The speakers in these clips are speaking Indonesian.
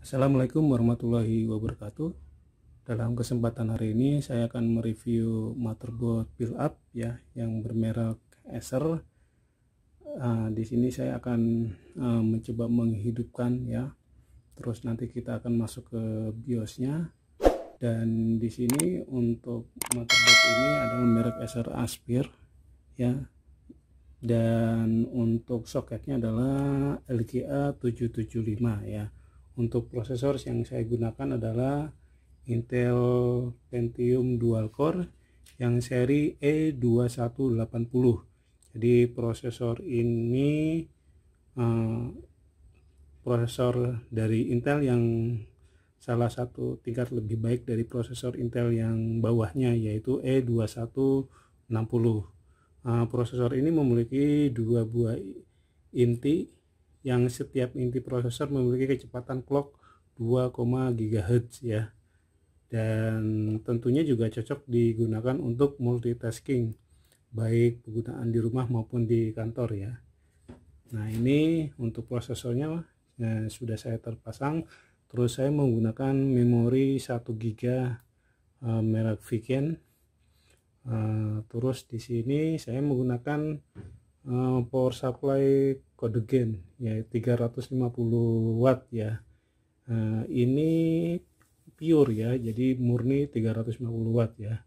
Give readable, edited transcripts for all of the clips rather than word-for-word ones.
Assalamualaikum warahmatullahi wabarakatuh. Dalam kesempatan hari ini saya akan mereview motherboard build up ya yang bermerek Acer. Di sini saya akan mencoba menghidupkan ya. Terus nanti kita akan masuk ke BIOSnya. Dan di sini untuk motherboard ini adalah merek Acer Aspir ya. Dan untuk soketnya adalah LGA 775 ya. Untuk prosesor yang saya gunakan adalah Intel Pentium Dual Core yang seri E2180. Jadi prosesor ini prosesor dari Intel yang salah satu tingkat lebih baik dari prosesor Intel yang bawahnya, yaitu E2160. Prosesor ini memiliki dua buah inti yang setiap inti prosesor memiliki kecepatan clock 2, GHz ya. Dan tentunya juga cocok digunakan untuk multitasking, baik penggunaan di rumah maupun di kantor ya. Nah, ini untuk prosesornya sudah saya terpasang. Terus saya menggunakan memori 1 GB merek Viken. Terus di sini saya menggunakan power supply kode gen ya 350 watt ya. Ini pure ya, jadi murni 350 watt ya.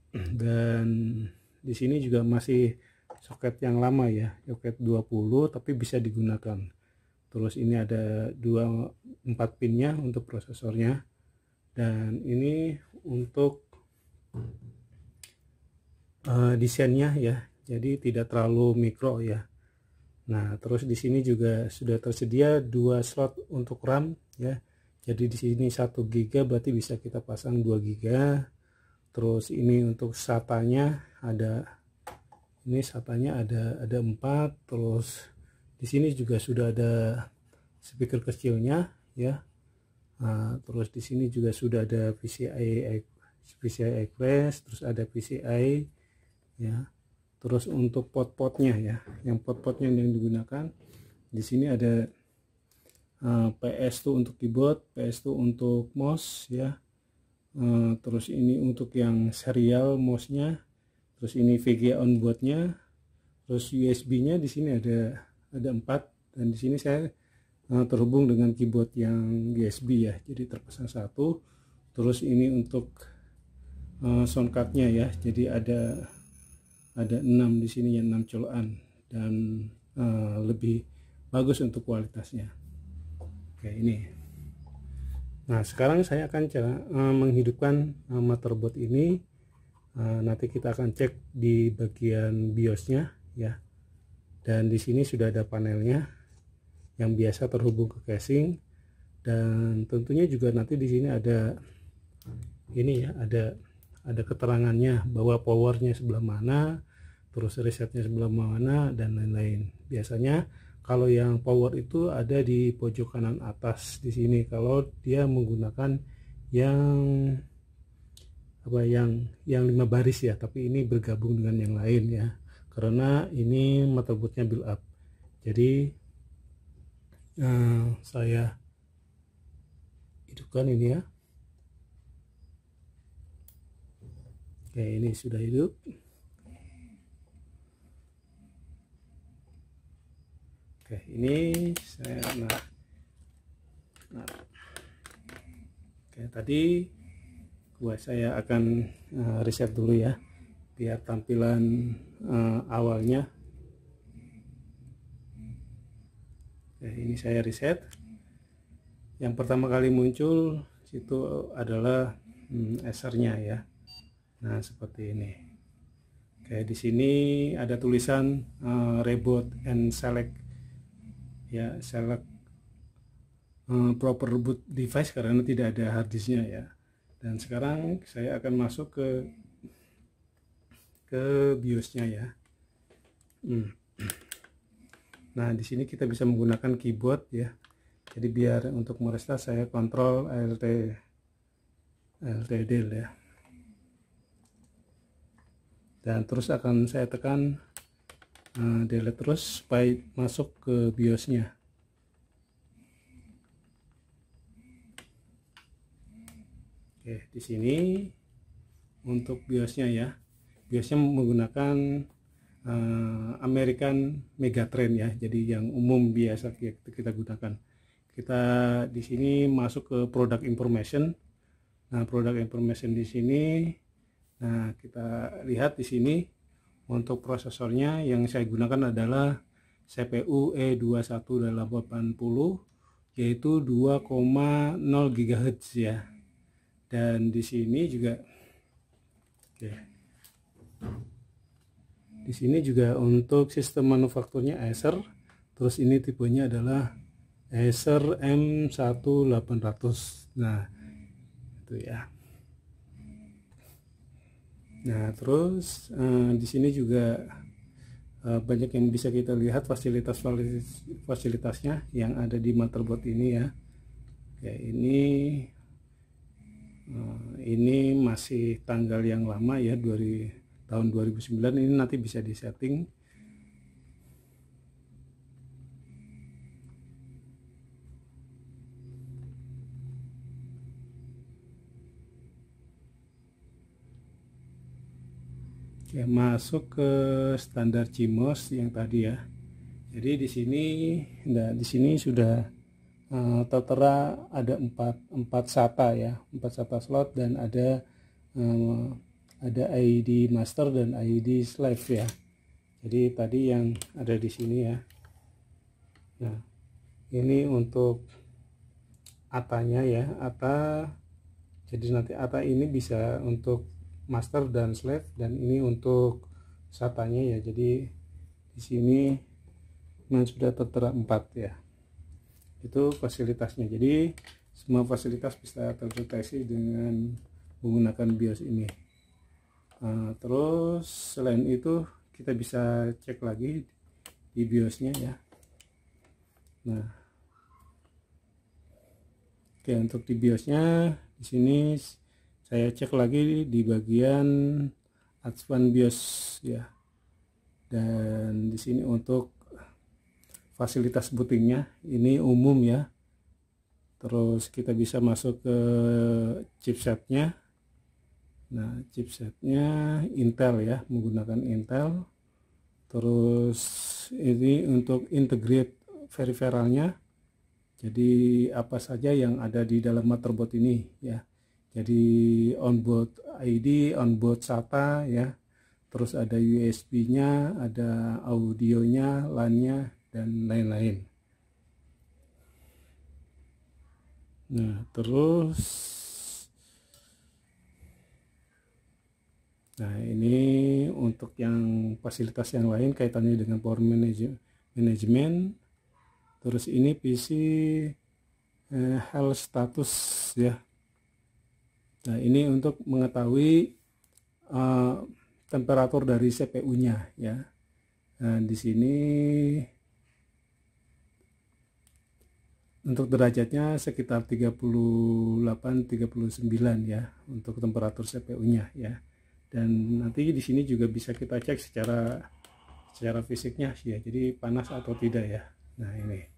Dan di sini juga masih soket yang lama ya, soket 20 tapi bisa digunakan. Terus ini ada 4 pinnya untuk prosesornya, dan ini untuk desainnya ya, jadi tidak terlalu mikro ya. Nah, terus di sini juga sudah tersedia 2 slot untuk RAM ya. Jadi di sini 1 GB berarti bisa kita pasang 2 GB. Terus ini untuk SATA-nya ada, ini SATA-nya ada 4. Terus di sini juga sudah ada speaker kecilnya ya. Nah, terus di sini juga sudah ada PCI Express, terus ada PCI ya. Terus untuk pot-potnya ya, yang pot-potnya yang digunakan di sini ada PS2 untuk keyboard, PS2 untuk mouse ya. Terus ini untuk yang serial mouse-nya. Terus ini VGA onboard-nya. Terus USB-nya di sini ada 4, dan di sini saya terhubung dengan keyboard yang USB ya. Jadi terpasang 1. Terus ini untuk sound card-nya ya. Jadi ada 6 di sini ya, 6 colokan, dan lebih bagus untuk kualitasnya. Oke, ini. Nah, sekarang saya akan menghidupkan motherboard ini. Nanti kita akan cek di bagian BIOS-nya ya. Dan di sini sudah ada panelnya yang biasa terhubung ke casing, dan tentunya juga nanti di sini ada ini ya, ada keterangannya bahwa powernya sebelah mana, terus resetnya sebelah mana, dan lain-lain. Biasanya kalau yang power itu ada di pojok kanan atas di sini kalau dia menggunakan yang 5 baris ya, tapi ini bergabung dengan yang lain ya, karena ini motherboardnya build up. Jadi saya hidupkan ini ya. Oke, ini sudah hidup. Oke, ini saya Oke, tadi saya akan reset dulu ya, biar tampilan awalnya. Oke, ini saya reset. Yang pertama kali muncul itu adalah Acer-nya ya. Nah, seperti ini. Oke, di sini ada tulisan reboot and select ya, select proper boot device karena tidak ada hard disknya ya. Dan sekarang saya akan masuk ke BIOS-nya ya. Nah, di sini kita bisa menggunakan keyboard ya. Jadi biar untuk merestart saya kontrol Alt del ya. Dan terus akan saya tekan delete terus supaya masuk ke BIOS-nya. Oke, di sini untuk BIOSnya ya. BIOSnya menggunakan American Megatrend ya. Jadi yang umum biasa kita gunakan. Kita di sini masuk ke product information. Nah, product information di sini, nah kita lihat di sini untuk prosesornya yang saya gunakan adalah CPU E21880 yaitu 2,0 GHz ya. Dan di sini juga oke. Di sini juga untuk sistem manufakturnya Acer. Terus ini tipenya adalah Acer M1800. Nah, itu ya. Nah, terus di sini juga banyak yang bisa kita lihat fasilitasnya yang ada di motherboard ini ya. Oke, ini masih tanggal yang lama ya, dari tahun 2009. Ini nanti bisa disetting. Ya, masuk ke standar CMOS yang tadi ya. Jadi di sini sudah tertera ada 4 SATA ya, 4 SATA slot, dan ada ID master dan ID slave ya. Jadi tadi yang ada di sini ya. Nah, ini untuk ATA-nya ya, ATA. Jadi nanti ATA ini bisa untuk master dan slave, dan ini untuk SATA-nya ya. Jadi di sini sudah tertera 4 ya. Itu fasilitasnya. Jadi semua fasilitas bisa terdeteksi dengan menggunakan BIOS ini. Terus selain itu kita bisa cek lagi di BIOSnya ya. Nah, oke, untuk di BIOSnya di sini saya cek lagi di bagian Advanced BIOS ya. Dan di sini untuk fasilitas bootingnya ini umum ya. Terus kita bisa masuk ke chipsetnya. Nah, chipsetnya Intel ya, menggunakan Intel. Terus ini untuk integrate peripheralnya. Jadi apa saja yang ada di dalam motherboard ini ya. Jadi onboard ID, onboard SATA ya. Terus ada USB-nya, ada audionya, LAN-nya, dan lain-lain. Nah, terus ini untuk yang fasilitas yang lain kaitannya dengan power management. Terus ini PC health status ya. Nah, ini untuk mengetahui temperatur dari CPU-nya ya. Nah, di sini untuk derajatnya sekitar 38-39 ya untuk temperatur CPU-nya ya. Dan nanti di sini juga bisa kita cek secara fisiknya ya. Jadi panas atau tidak ya. Nah, ini.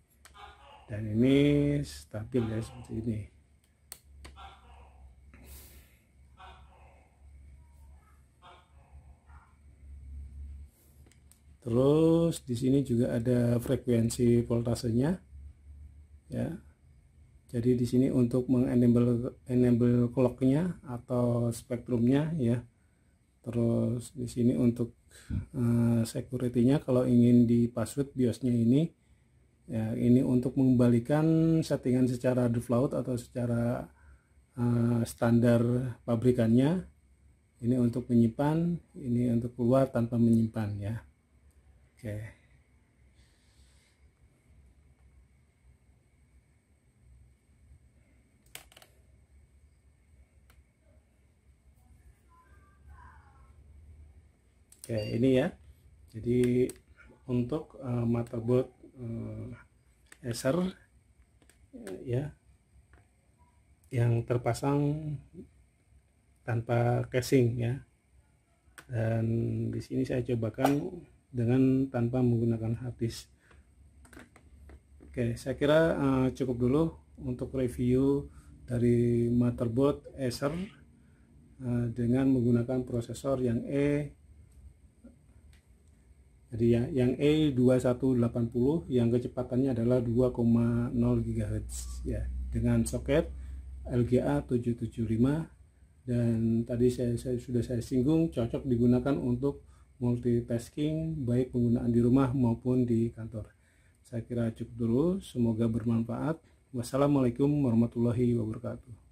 Dan ini stabil ya, seperti ini. Terus di sini juga ada frekuensi voltasenya ya. Jadi di sini untuk mengenable clocknya atau spektrumnya ya. Terus di sini untuk security-nya, kalau ingin di password BIOS-nya ini ya, ini untuk mengembalikan settingan secara default atau secara standar pabrikannya. Ini untuk menyimpan, ini untuk keluar tanpa menyimpan ya. Oke. Oke, ini ya. Jadi untuk motherboard Acer ya, yang terpasang tanpa casing ya. Dan di sini saya cobakan dengan tanpa menggunakan hard disk. Oke, saya kira cukup dulu untuk review dari motherboard Acer dengan menggunakan prosesor yang yang E2180 yang kecepatannya adalah 2,0 GHz ya, dengan soket LGA 775, dan tadi sudah saya singgung cocok digunakan untuk multitasking baik penggunaan di rumah maupun di kantor. Saya kira cukup dulu, semoga bermanfaat. Wassalamualaikum warahmatullahi wabarakatuh.